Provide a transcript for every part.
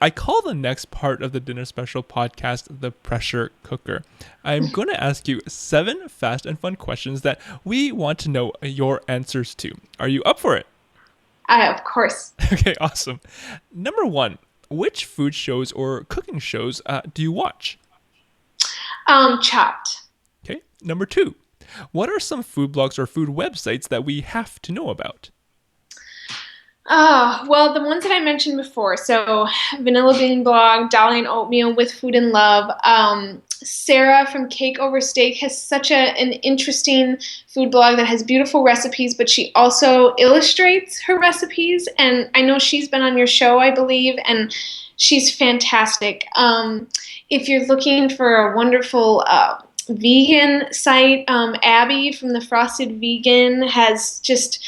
I call the next part of the Dinner Special podcast the pressure cooker. I'm going to ask you 7 fast and fun questions that we want to know your answers to. Are you up for it? Of course. Okay, awesome. Number 1, which food shows or cooking shows do you watch? Chopped. Okay, number 2, what are some food blogs or food websites that we have to know about? Well, the ones that I mentioned before. So, Vanilla Bean Blog, Dolly and Oatmeal with Food and Love. Sarah from Cake Over Steak has such an interesting food blog that has beautiful recipes, but she also illustrates her recipes. And I know she's been on your show, I believe, and she's fantastic. If you're looking for a wonderful vegan site, Abby from the Frosted Vegan has just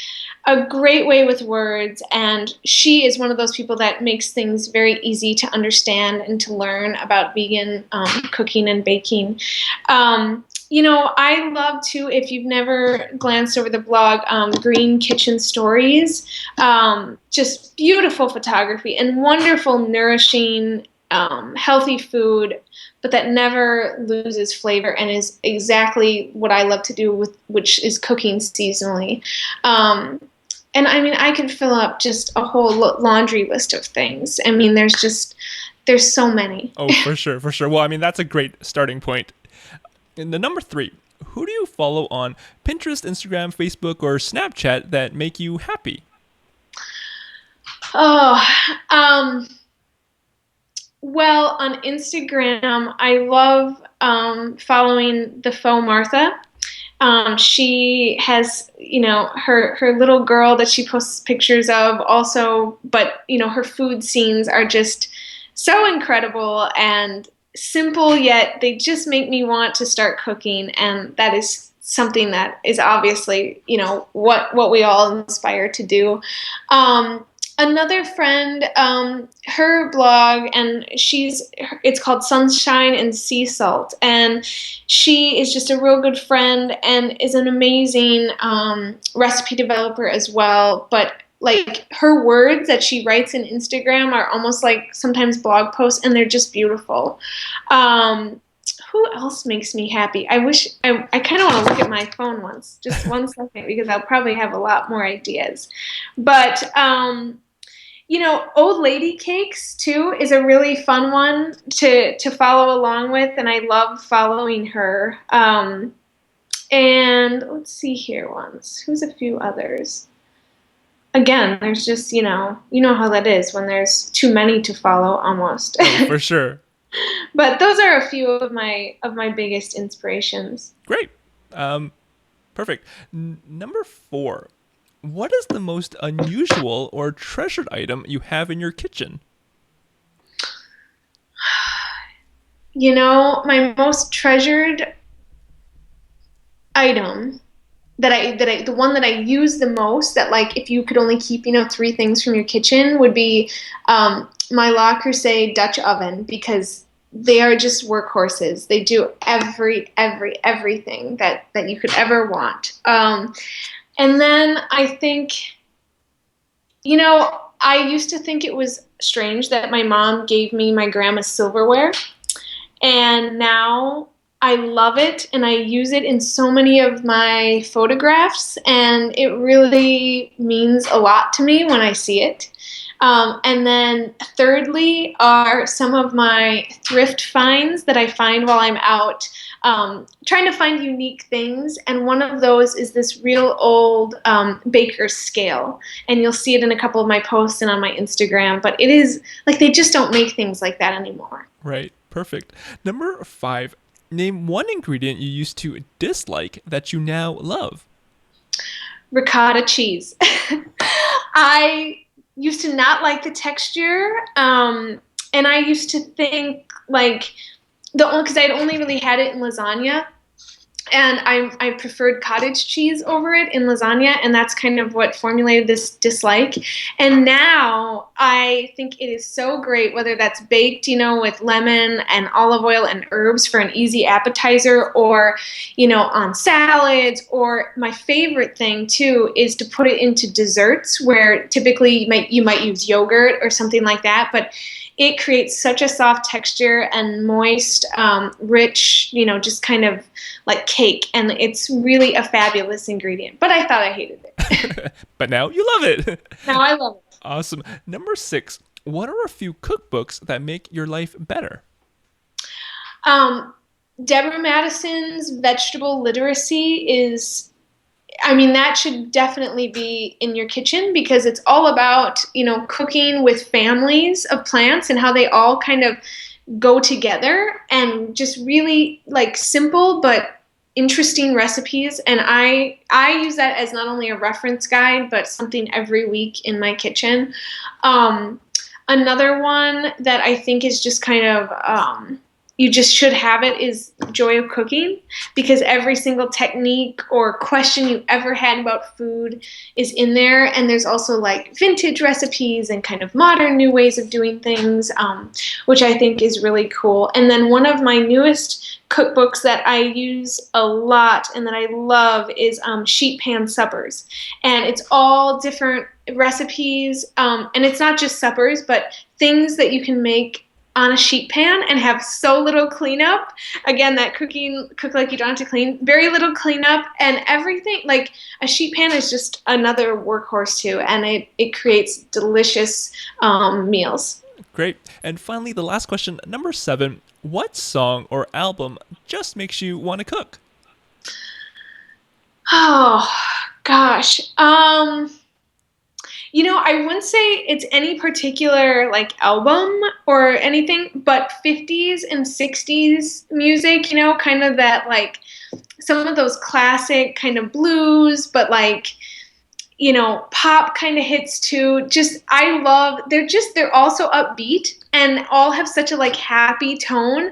a great way with words, and she is one of those people that makes things very easy to understand and to learn about vegan cooking and baking. I love to, if you've never glanced over the blog, Green Kitchen Stories, just beautiful photography and wonderful, nourishing, healthy food, but that never loses flavor and is exactly what I love to do with, which is cooking seasonally. And I mean, I could fill up just a whole laundry list of things. I mean, there's so many. Oh, for sure, for sure. Well, I mean, that's a great starting point. And the number 3, who do you follow on Pinterest, Instagram, Facebook, or Snapchat that make you happy? Oh, well, on Instagram, I love following the Faux Martha. She has, her little girl that she posts pictures of also, but, her food scenes are just so incredible and simple, yet they just make me want to start cooking. And that is something that is obviously, what we all inspire to do. Another friend, her blog, and it's called Sunshine and Sea Salt, and she is just a real good friend and is an amazing recipe developer as well. But like her words that she writes in Instagram are almost like sometimes blog posts, and they're just beautiful. Who else makes me happy? I kind of want to look at my phone just one second, because I'll probably have a lot more ideas. But Old Lady Cakes too is a really fun one to follow along with, and I love following her. And let's see here once. Who's a few others? Again, there's just, you know how that is when there's too many to follow almost. Oh, for sure. But those are a few of my biggest inspirations. Great. Perfect. Number 4, what is the most unusual or treasured item you have in your kitchen? My most treasured item the one that I use the most, that like if you could only keep, 3 things from your kitchen, would be my La Creuset Dutch oven, because they are just workhorses. They do everything that you could ever want. And then I think, I used to think it was strange that my mom gave me my grandma's silverware, and now I love it and I use it in so many of my photographs, and it really means a lot to me when I see it. And then thirdly are some of my thrift finds that I find while I'm out trying to find unique things. And one of those is this real old baker's scale. And you'll see it in a couple of my posts and on my Instagram. But it is like they just don't make things like that anymore. Right. Perfect. Number 5, name one ingredient you used to dislike that you now love. Ricotta cheese. I used to not like the texture, and I used to think like because I'd only really had it in lasagna, and I preferred cottage cheese over it in lasagna, and that's kind of what formulated this dislike. And now I think it is so great, whether that's baked, with lemon and olive oil and herbs for an easy appetizer, or, on salads, or my favorite thing too is to put it into desserts, where typically you might use yogurt or something like that, but it creates such a soft texture and moist, rich, just kind of like cake. And it's really a fabulous ingredient. But I thought I hated it. But now you love it. Now I love it. Awesome. Number 6. What are a few cookbooks that make your life better? Um, Deborah Madison's vegetable literacy is, I mean, that should definitely be in your kitchen because it's all about, cooking with families of plants and how they all kind of go together and just really like simple but interesting recipes. And I use that as not only a reference guide, but something every week in my kitchen. Another one that I think is just kind of, you just should have it is Joy of Cooking because every single technique or question you ever had about food is in there. And there's also like vintage recipes and kind of modern new ways of doing things, which I think is really cool. And then one of my newest cookbooks that I use a lot and that I love is Sheet Pan Suppers. And it's all different recipes. And it's not just suppers, but things that you can make on a sheet pan and have so little cleanup. Again, that cook like you don't have to clean, very little cleanup and everything. Like a sheet pan is just another workhorse too, and it creates delicious meals. Great. And finally, the last question, number 7. What song or album just makes you want to cook? Oh gosh. I wouldn't say it's any particular like album or anything, but 50s and 60s music, kind of that like some of those classic kind of blues, but like, pop kind of hits too. They're also upbeat and all have such a like happy tone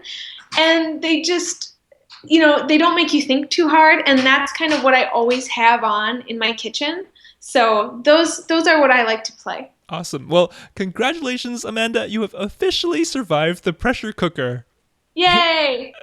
and they just, they don't make you think too hard. And that's kind of what I always have on in my kitchen. So those are what I like to play. Awesome. Well, congratulations, Amanda. You have officially survived the pressure cooker. Yay!